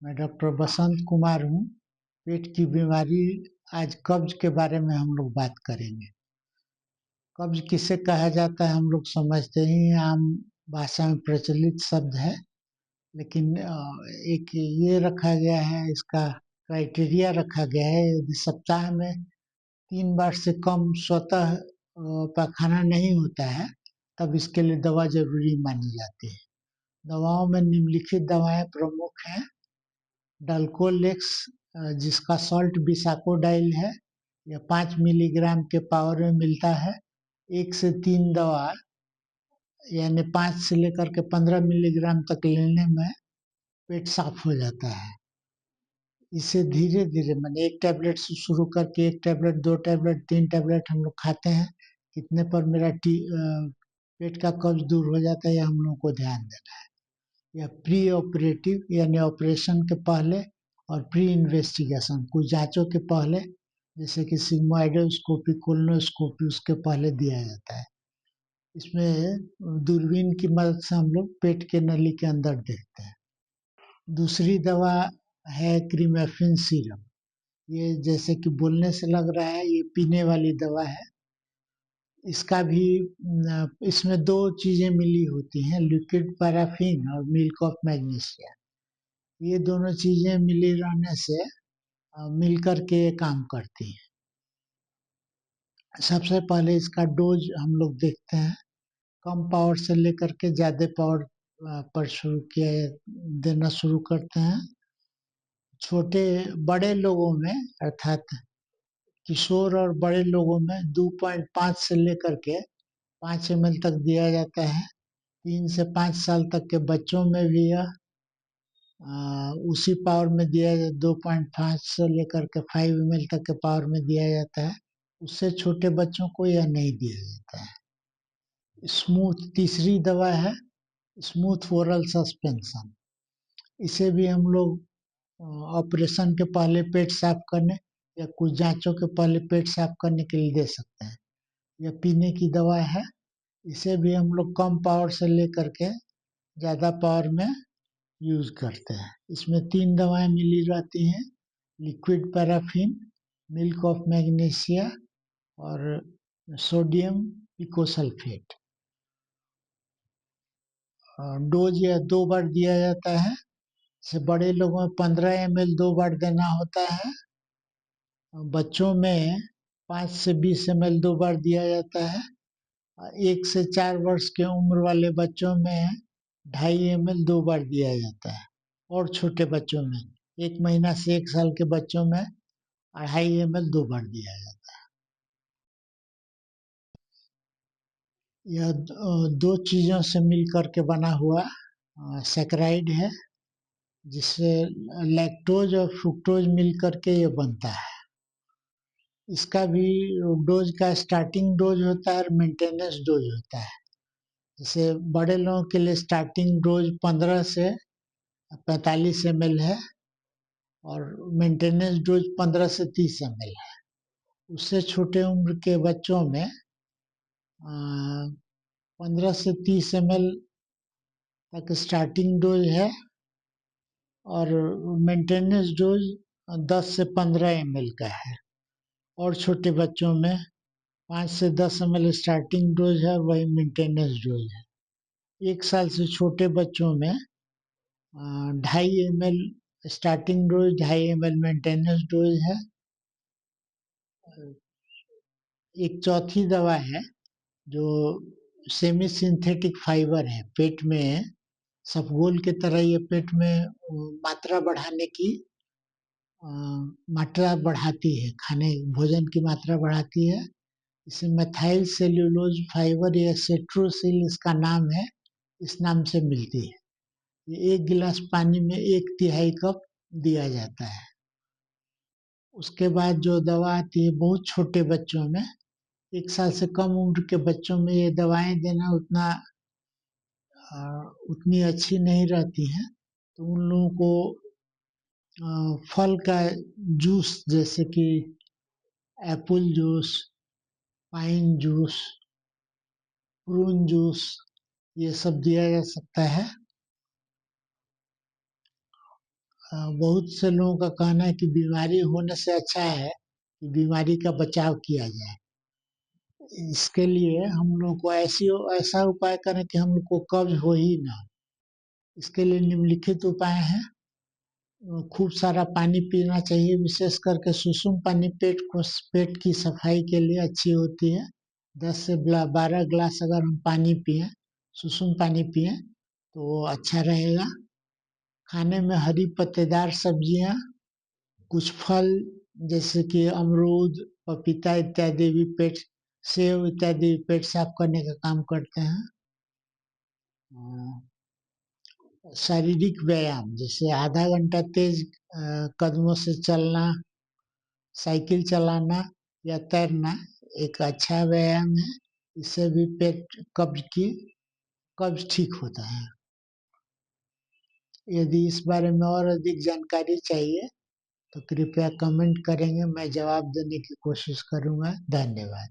मैं डॉक्टर बसंत कुमार हूँ। पेट की बीमारी, आज कब्ज के बारे में हम लोग बात करेंगे। कब्ज किसे कहा जाता है हम लोग समझते ही हैं, आम भाषा में प्रचलित शब्द है। लेकिन एक ये रखा गया है, इसका क्राइटेरिया रखा गया है, यदि सप्ताह में 3 बार से कम स्वतः पायखाना नहीं होता है, तब इसके लिए दवा जरूरी मानी जाती है। दवाओं में निम्नलिखित दवाएं प्रमुख हैं। डाल्कोलेक्स, जिसका सॉल्ट बिसाकोडाइल है, यह 5 मिलीग्राम के पावर में मिलता है। 1 से 3 दवा यानी 5 से लेकर के 15 मिलीग्राम तक लेने में पेट साफ हो जाता है। इसे धीरे धीरे मैंने 1 टैबलेट से शुरू करके 1 टैबलेट, 2 टैबलेट, 3 टैबलेट हम लोग खाते हैं। कितने पर मेरा पेट का कब्ज दूर हो जाता है, यह हम लोगों को ध्यान देना है। यह प्री ऑपरेटिव यानी ऑपरेशन के पहले और प्री इन्वेस्टिगेशन कुछ जांचों के पहले, जैसे कि सिग्मोइडोस्कोपी, कोलोनोस्कोपी, उसके पहले दिया जाता है। इसमें दूरबीन की मदद से हम लोग पेट के नली के अंदर देखते हैं। दूसरी दवा है क्रीमेफिन सीरम। ये जैसे कि बोलने से लग रहा है, ये पीने वाली दवा है। इसका भी इसमें 2 चीजें मिली होती हैं, लिक्विड पैराफिन और मिल्क ऑफ मैग्नीशिया। ये दोनों चीजें मिली रहने से मिलकर के ये काम करती हैं। सबसे पहले इसका डोज हम लोग देखते हैं, कम पावर से लेकर के ज्यादा पावर पर शुरू किया देना शुरू करते हैं। छोटे बड़े लोगों में अर्थात किशोर और बड़े लोगों में 2.5 से लेकर के 5 ml तक दिया जाता है। 3 से 5 साल तक के बच्चों में भी यह उसी पावर में दिया जाता है। 2.5 से लेकर के 5 ml तक के पावर में दिया जाता है। उससे छोटे बच्चों को यह नहीं दिया जाता है। स्मूथ तीसरी दवा है, स्मूथ ओरल सस्पेंशन। इसे भी हम लोग ऑपरेशन के पहले पेट साफ करने या कुछ जांचों के पहले पेट साफ करने के लिए दे सकते हैं। यह पीने की दवा है। इसे भी हम लोग कम पावर से लेकर के ज्यादा पावर में यूज करते हैं। इसमें 3 दवाएं मिली रहती हैं, liquid paraffin, milk of magnesia और सोडियम पिकोसल्फेट। डोज यह 2 बार दिया जाता है। से बड़े लोगों में 15 ml 2 बार देना होता है। बच्चों में 5 से 20 ml 2 बार दिया जाता है। 1 से 4 वर्ष के उम्र वाले बच्चों में 2.5 ml 2 बार दिया जाता है। और छोटे बच्चों में 1 महीना से 1 साल के बच्चों में 2.5 ml 2 बार दिया जाता है। यह 2 चीजों से मिलकर के बना हुआ सैकराइड है, जिससे लैक्टोज और फ्रुक्टोज मिलकर के ये बनता है। इसका भी डोज का स्टार्टिंग डोज होता है और मेंटेनेंस डोज होता है। जैसे बड़े लोगों के लिए स्टार्टिंग डोज 15 से 45 ml है और मेंटेनेंस डोज 15 से 30 ml है। उससे छोटे उम्र के बच्चों में 15 से 30 ml तक स्टार्टिंग डोज है और मेंटेनेंस डोज 10 से 15 ml का है। और छोटे बच्चों में 5 से 10 ml स्टार्टिंग डोज है, वही मेंटेनेंस डोज है। 1 साल से छोटे बच्चों में 2.5 ml starting dose, 2.5 ml maintenance dose है। एक चौथी दवा है जो सेमी सिंथेटिक फाइबर है। पेट में सफगोल की तरह ये पेट में मात्रा बढ़ाने की मात्रा बढ़ाती है, खाने भोजन की मात्रा बढ़ाती है। इसे मेथाइल सेल्यूलोज फाइबर या सेट्रोसिल इसका नाम है, इस नाम से मिलती है। ये 1 गिलास पानी में 1/3 कप दिया जाता है। उसके बाद जो दवा आती है बहुत छोटे बच्चों में, 1 साल से कम उम्र के बच्चों में ये दवाएं देना उतनी अच्छी नहीं रहती हैं। तो उन लोगों को फल का जूस, जैसे कि Apple juice, pine juice, prune juice, ये सब दिया जा सकता है। बहुत से लोगों का कहना है कि बीमारी होने से अच्छा है कि बीमारी का बचाव किया जाए। इसके लिए हम लोग को ऐसा उपाय करें कि हम लोग को कब्ज हो ही ना। इसके लिए निम्नलिखित उपाय हैं। खूब सारा पानी पीना चाहिए, विशेष करके सुसुम पानी पेट की सफाई के लिए अच्छी होती है। 10 से 12 ग्लास अगर हम पानी पिए, सुसुम पानी पिए तो वो अच्छा रहेगा। खाने में हरी पत्तेदार सब्जियां, कुछ फल जैसे कि अमरूद, पपीता इत्यादि भी सेब इत्यादि पेट साफ करने का काम करते हैं। शारीरिक व्यायाम जैसे आधा घंटा तेज कदमों से चलना, साइकिल चलाना या तैरना एक अच्छा व्यायाम है। इससे भी कब्ज ठीक होता है। यदि इस बारे में और अधिक जानकारी चाहिए तो कृपया कमेंट करेंगे, मैं जवाब देने की कोशिश करूंगा। धन्यवाद।